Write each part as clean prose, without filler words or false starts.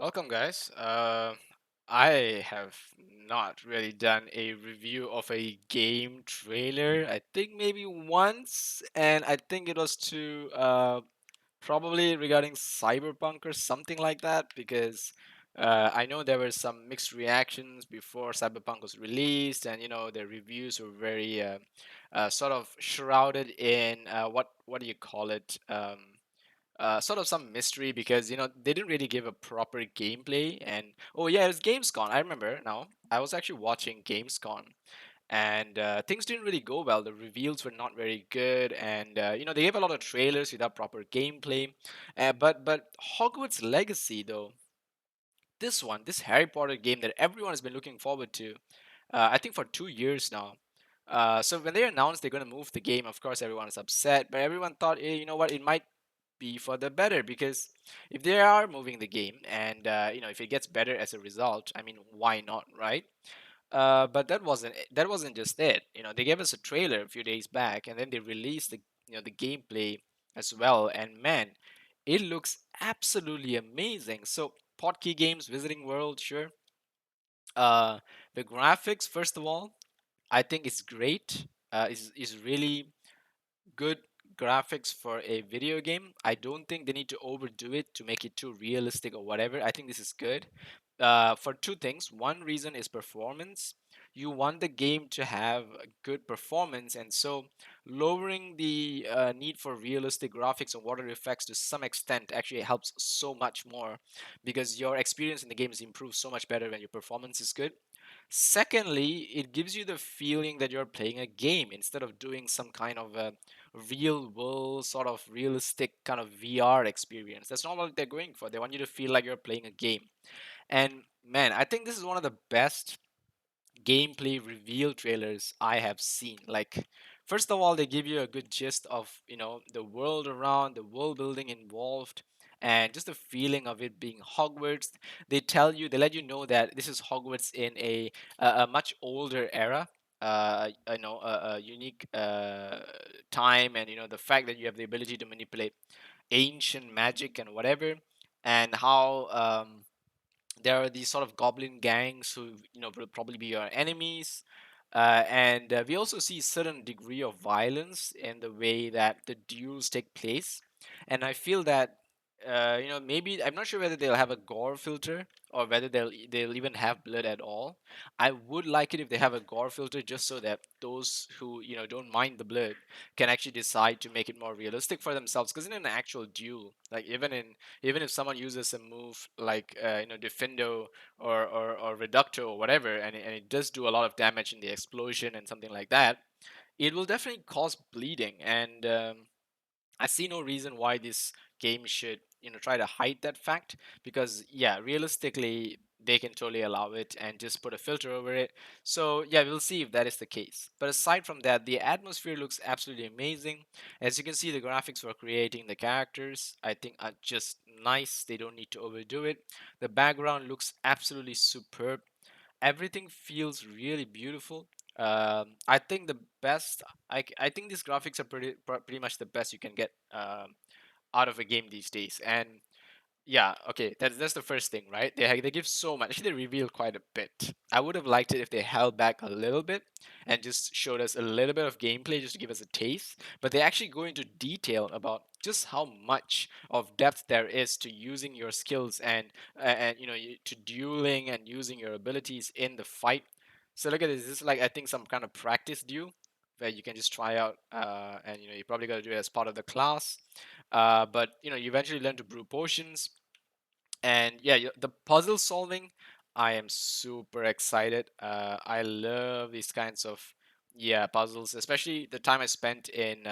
Welcome, guys. I have not really done a review of a game trailer. I think maybe once, and I think it was to probably regarding Cyberpunk or something like that, because I know there were some mixed reactions before Cyberpunk was released, and the reviews were very sort of shrouded in what do you call it? Sort of some mystery because they didn't really give a proper gameplay. And oh yeah, it was Gamescom. I remember now. I was actually watching Gamescom, and things didn't really go well. The reveals were not very good, and they gave a lot of trailers without proper gameplay. But Hogwarts Legacy, though, this Harry Potter game that everyone has been looking forward to, I think for 2 years now. So when they announced they're going to move the game, of course everyone is upset, but everyone thought, hey, you know what, it might be for the better, because if they are moving the game and if it gets better as a result, I mean, why not, right? But that wasn't just it. They gave us a trailer a few days back, and then they released the gameplay as well. And man, it looks absolutely amazing. So Podkey Games, Visiting World, sure. Uh, the graphics, first of all, I think it's great. Is really good graphics for a video game. I don't think they need to overdo it to make it too realistic or whatever. I think this is good. For two things. One reason is performance. You want the game to have a good performance, and so lowering the need for realistic graphics and water effects to some extent actually helps so much more, because your experience in the game is improved so much better when your performance is good. Secondly, it gives you the feeling that you're playing a game instead of doing some kind of a real world, sort of realistic kind of VR experience. That's not what they're going for. They want you to feel like you're playing a game. And man, I think this is one of the best gameplay reveal trailers I have seen. Like, first of all, they give you a good gist of, the world around, the world building involved, and just the feeling of it being Hogwarts. They let you know that this is Hogwarts in a much older era. A unique time, and the fact that you have the ability to manipulate ancient magic and whatever, and how there are these sort of goblin gangs who will probably be your enemies, and we also see certain degree of violence in the way that the duels take place. And I feel that maybe I'm not sure whether they'll have a gore filter or whether they'll even have blood at all. I would like it if they have a gore filter, just so that those who don't mind the blood can actually decide to make it more realistic for themselves, because in an actual duel, like even if someone uses a move like Defendo or Reducto or whatever, and it does do a lot of damage in the explosion and something like that, it will definitely cause bleeding. And I see no reason why this game should, try to hide that fact, because yeah, realistically they can totally allow it and just put a filter over it. So yeah, we'll see if that is the case. But aside from that, the atmosphere looks absolutely amazing. As you can see, the graphics for creating the characters, I think, are just nice. They don't need to overdo it. The background looks absolutely superb. Everything feels really beautiful. I think the best. I think these graphics are pretty much the best you can get out of a game these days. And yeah, okay, that's the first thing, right? They give so much. Actually, they reveal quite a bit. I would have liked it if they held back a little bit and just showed us a little bit of gameplay just to give us a taste. But they actually go into detail about just how much of depth there is to using your skills, and to dueling and using your abilities in the fight. So look at this. This is like, I think, some kind of practice duel where you can just try out, and you probably got to do it as part of the class. But you eventually learn to brew potions, and yeah, the puzzle solving, I am super excited. I love these kinds of, yeah, puzzles, especially the time I spent in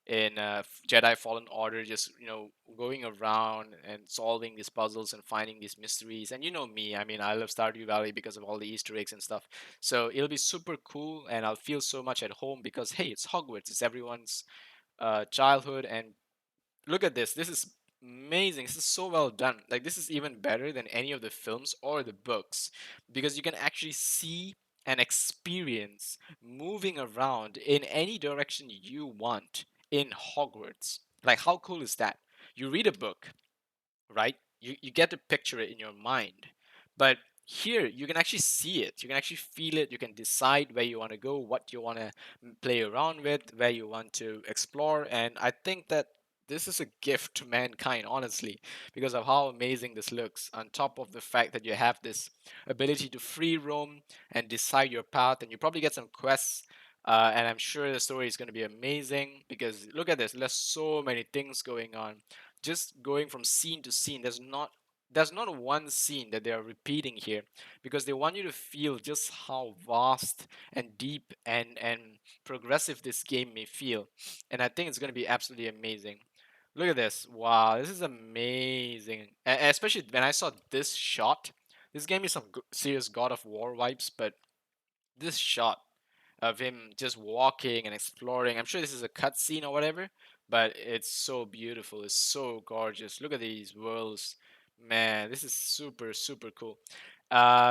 Jedi Fallen Order, just going around and solving these puzzles and finding these mysteries. And you know me, I mean, I love Stardew Valley because of all the Easter eggs and stuff. So it'll be super cool, and I'll feel so much at home because hey, it's Hogwarts, it's everyone's childhood. And look at this. This is amazing. This is so well done. Like, this is even better than any of the films or the books, because you can actually see and experience moving around in any direction you want in Hogwarts. Like, how cool is that? You read a book, right? you get to picture it in your mind. But here you can actually see it, you can actually feel it, you can decide where you want to go, what you want to play around with, where you want to explore. And I think that this is a gift to mankind, honestly, because of how amazing this looks, on top of the fact that you have this ability to free roam and decide your path, and you probably get some quests. And I'm sure the story is going to be amazing, because look at this, there's so many things going on, just going from scene to scene. There's not one scene that they are repeating here, because they want you to feel just how vast and deep and progressive this game may feel. And I think it's going to be absolutely amazing. Look at this. Wow, this is amazing. Especially when I saw this shot. This gave me some serious God of War vibes, but this shot of him just walking and exploring. I'm sure this is a cutscene or whatever, but it's so beautiful. It's so gorgeous. Look at these worlds. Man, this is super, super cool.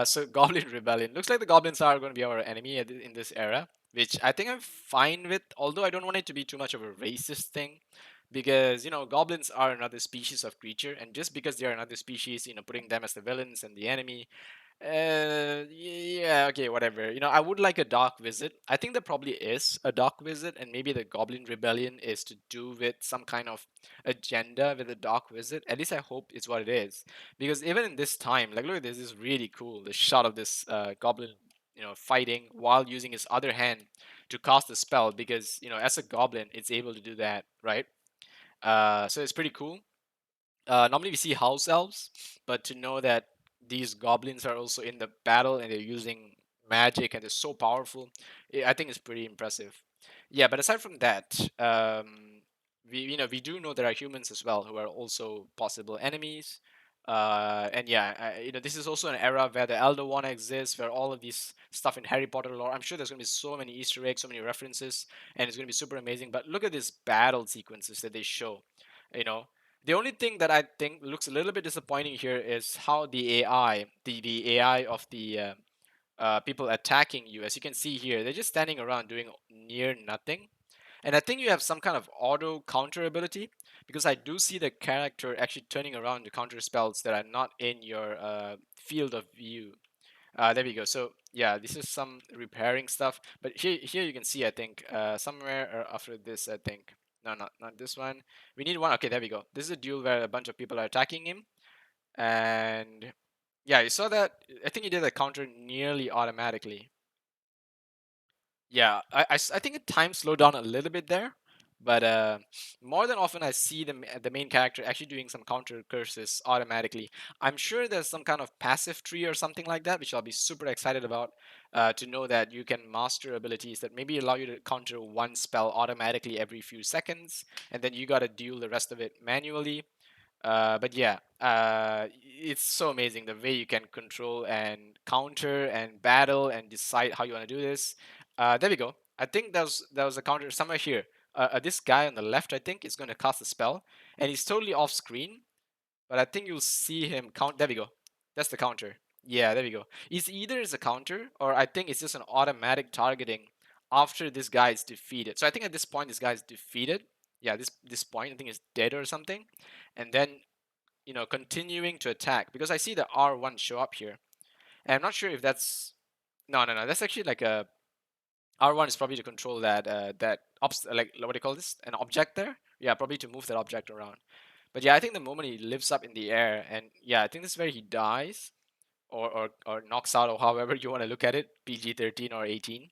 So Goblin Rebellion. Looks like the goblins are going to be our enemy in this era, which I think I'm fine with, although I don't want it to be too much of a racist thing. Because, goblins are another species of creature, and just because they are another species, putting them as the villains and the enemy, yeah, okay, whatever. I would like a dark visit. I think there probably is a dark visit, and maybe the Goblin Rebellion is to do with some kind of agenda with the dark visit. At least I hope it's what it is. Because even in this time, like, look at this, this is really cool. The shot of this goblin, fighting while using his other hand to cast a spell, because, as a goblin, it's able to do that, right? So it's pretty cool. Normally we see house elves, but to know that these goblins are also in the battle and they're using magic and they're so powerful, I think it's pretty impressive. Yeah, but aside from that, we do know there are humans as well who are also possible enemies. And yeah, this is also an era where the Elder One exists, where all of these stuff in Harry Potter lore. I'm sure there's gonna be so many Easter eggs, so many references, and it's gonna be super amazing. But look at these battle sequences that they show. You know, the only thing that I think looks a little bit disappointing here is how the AI, the AI of the people attacking you, as you can see here, they're just standing around doing near nothing. And I think you have some kind of auto counter ability, because I do see the character actually turning around to counter spells that are not in your field of view. There we go. So yeah, this is some repairing stuff. But here you can see, I think, somewhere after this, I think. No, not this one. We need one. Okay, there we go. This is a duel where a bunch of people are attacking him, and yeah, you saw that. I think he did a counter nearly automatically. Yeah, I think the time slowed down a little bit there, but more than often I see the main character actually doing some counter curses automatically. I'm sure there's some kind of passive tree or something like that, which I'll be super excited about, to know that you can master abilities that maybe allow you to counter one spell automatically every few seconds, and then you gotta deal the rest of it manually. But yeah, it's so amazing the way you can control and counter and battle and decide how you want to do this. There we go. I think there was a counter somewhere here. This guy on the left, I think, is going to cast a spell, and he's totally off screen. But I think you'll see him count. There we go. That's the counter. Yeah, there we go. It's either is a counter, or I think it's just an automatic targeting after this guy is defeated. So I think at this point this guy is defeated. Yeah, this point I think is dead or something, and then continuing to attack, because I see the R1 show up here, and I'm not sure if that's no. That's actually like a R1 is probably to control like what do you call this? An object there? Yeah, probably to move that object around. But yeah, I think the moment he lifts up in the air, and yeah, I think this is where he dies, or knocks out, or however you want to look at it, PG-13 or 18.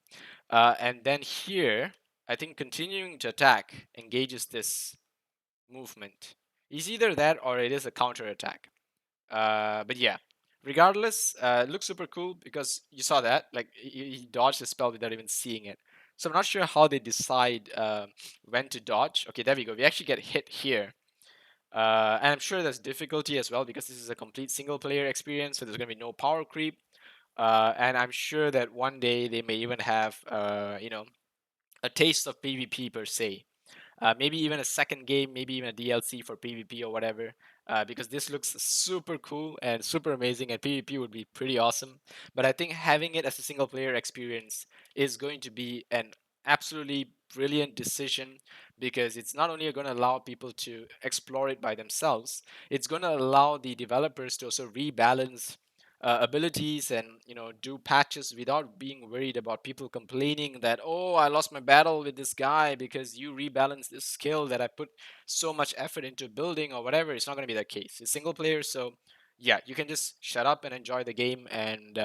And then here, I think continuing to attack engages this movement. It's either that or it is a counter attack. But yeah, regardless, it looks super cool because you saw that, like, he dodged the spell without even seeing it. So I'm not sure how they decide when to dodge. Okay, there we go. We actually get hit here. And I'm sure there's difficulty as well, because this is a complete single player experience, so there's going to be no power creep. And I'm sure that one day they may even have, a taste of PvP per se. Maybe even a second game, maybe even a DLC for PvP or whatever. Because this looks super cool and super amazing, and PvP would be pretty awesome. But I think having it as a single player experience is going to be an absolutely brilliant decision because it's not only going to allow people to explore it by themselves, it's going to allow the developers to also rebalance abilities and do patches without being worried about people complaining that, oh, I lost my battle with this guy because you rebalanced this skill that I put so much effort into building or whatever. It's not going to be that case. It's single player, so yeah, you can just shut up and enjoy the game. And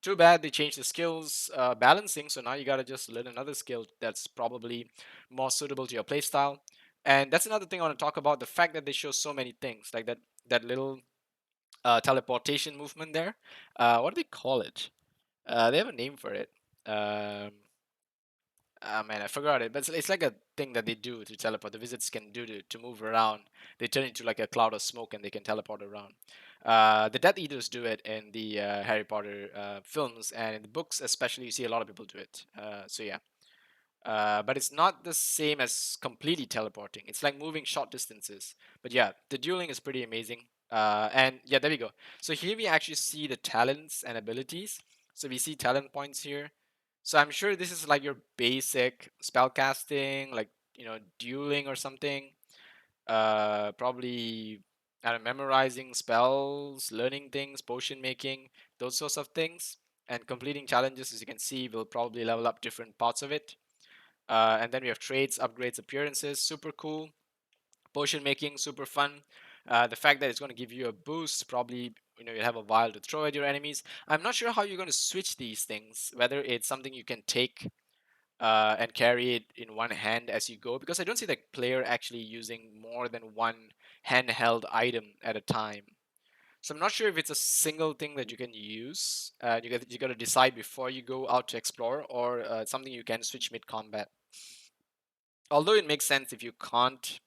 too bad they changed the skills balancing, so now you gotta just learn another skill that's probably more suitable to your playstyle. And that's another thing I want to talk about: the fact that they show so many things, like that little teleportation movement there. What do they call it? They have a name for it. Um, man, I forgot it, but it's like a thing that they do to teleport. The wizards can do to move around. They turn into like a cloud of smoke and they can teleport around. The Death Eaters do it in the Harry Potter films, and in the books especially, you see a lot of people do it. So yeah, but it's not the same as completely teleporting. It's like moving short distances. But yeah, the dueling is pretty amazing. And yeah, there we go. So here we actually see the talents and abilities. So we see talent points here. So I'm sure this is like your basic spell casting, like dueling or something. Probably I don't know, memorizing spells, learning things, potion making, those sorts of things. And completing challenges, as you can see, will probably level up different parts of it. And then we have traits, upgrades, appearances, super cool. Potion making, super fun. The fact that it's going to give you a boost, probably you have a vial to throw at your enemies. I'm not sure how you're going to switch these things, whether it's something you can take and carry it in one hand as you go, because I don't see the player actually using more than one handheld item at a time. So I'm not sure if it's a single thing that you can use. You got to decide before you go out to explore, or something you can switch mid combat. Although it makes sense if you can't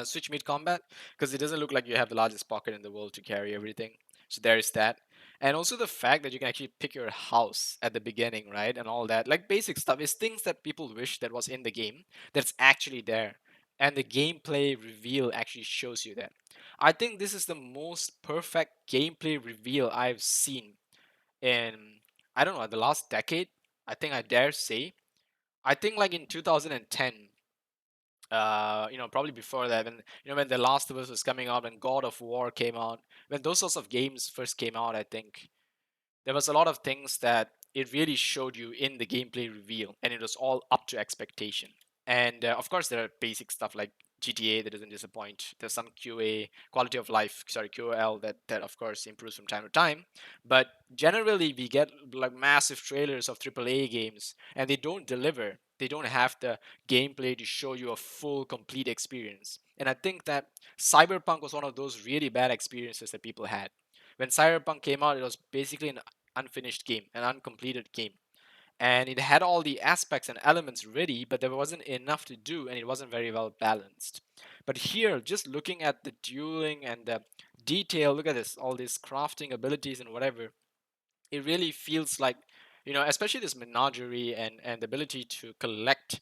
switch mid combat, because it doesn't look like you have the largest pocket in the world to carry everything. So there is that. And also the fact that you can actually pick your house at the beginning, right? And all that. Like basic stuff is things that people wish that was in the game that's actually there. And the gameplay reveal actually shows you that. I think this is the most perfect gameplay reveal I've seen in, I don't know, the last decade. I think I dare say. I think like in 2010, probably before that, when when The Last of Us was coming out, and God of War came out, when those sorts of games first came out, I think there was a lot of things that it really showed you in the gameplay reveal, and it was all up to expectation. And of course, there are basic stuff like GTA that doesn't disappoint. There's some QA, quality of life, sorry, QOL, that of course improves from time to time. But generally, we get like massive trailers of AAA games, and they don't deliver. They don't have the gameplay to show you a full, complete experience. And I think that Cyberpunk was one of those really bad experiences that people had. When Cyberpunk came out, it was basically an unfinished game, an uncompleted game, and it had all the aspects and elements ready, but there wasn't enough to do, and it wasn't very well balanced. But here, just looking at the dueling and the detail, look at this, all these crafting abilities and whatever, it really feels like, especially this menagerie and the ability to collect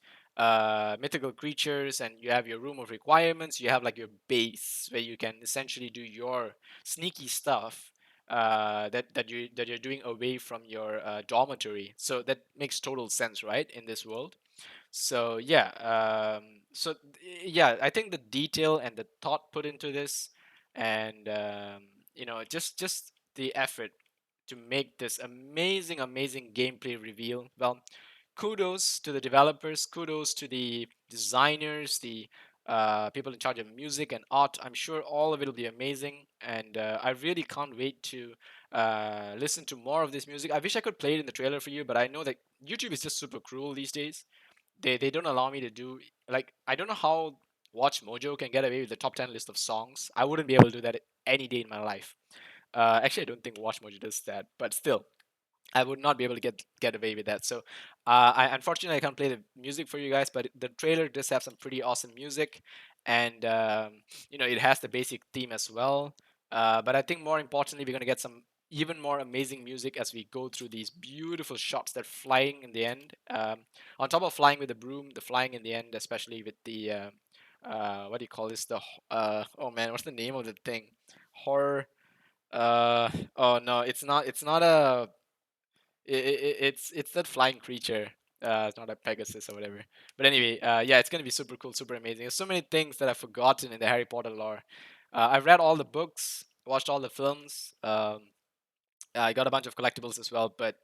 mythical creatures, and you have your room of requirements, you have like your base where you can essentially do your sneaky stuff that you're doing away from your dormitory. So that makes total sense, right, in this world. So yeah, yeah, I think the detail and the thought put into this, and just the effort to make this amazing, amazing gameplay reveal. Well, kudos to the developers, kudos to the designers, the people in charge of music and art. I'm sure all of it will be amazing, and I really can't wait to listen to more of this music. I wish I could play it in the trailer for you, but I know that YouTube is just super cruel these days. They don't allow me to do, like, I don't know how Watch Mojo can get away with the top 10 list of songs. I wouldn't be able to do that any day in my life. Actually, I don't think Watch Mojo does that, but still, I would not be able to get away with that. So, I unfortunately I can't play the music for you guys, but the trailer does have some pretty awesome music, and it has the basic theme as well. But I think more importantly, we're gonna get some even more amazing music as we go through these beautiful shots that flying in the end. On top of flying with the broom, the flying in the end, especially with the what do you call this? Oh man, what's the name of the thing? Horror. Oh no, it's not. It's not a. It's that flying creature. It's not a Pegasus or whatever. But anyway, yeah, it's gonna be super cool, super amazing. There's so many things that I've forgotten in the Harry Potter lore. I've read all the books, watched all the films. I got a bunch of collectibles as well, but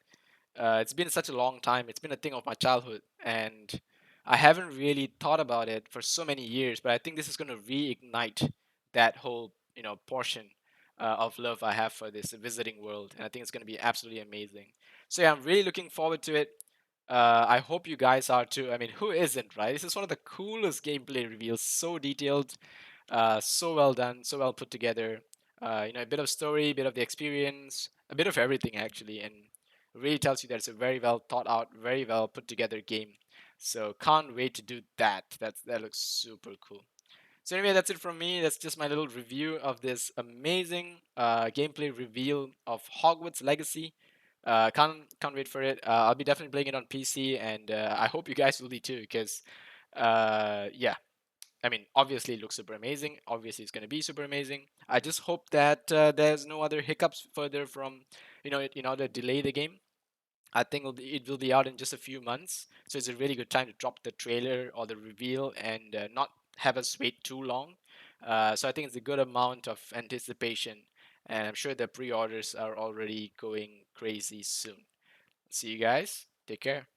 it's been such a long time. It's been a thing of my childhood, and I haven't really thought about it for so many years. But I think this is going to reignite that whole, portion of love I have for this visiting world, and I think it's going to be absolutely amazing. So yeah, I'm really looking forward to it. I hope you guys are too. I mean, who isn't, right? This is one of the coolest gameplay reveals. So detailed, so well done, so well put together. A bit of story, a bit of the experience, a bit of everything actually, and really tells you that it's a very well thought out, very well put together game. So can't wait to do that. That looks super cool. So anyway, that's it from me. That's just my little review of this amazing gameplay reveal of Hogwarts Legacy. Can't wait for it. I'll be definitely playing it on PC, and I hope you guys will be too. Because yeah, I mean, obviously it looks super amazing. Obviously it's going to be super amazing. I just hope that there's no other hiccups further from, in order to delay the game. I think it will be out in just a few months, so it's a really good time to drop the trailer or the reveal and not have us wait too long. So I think it's a good amount of anticipation, and I'm sure the pre-orders are already going crazy soon. See you guys. Take care.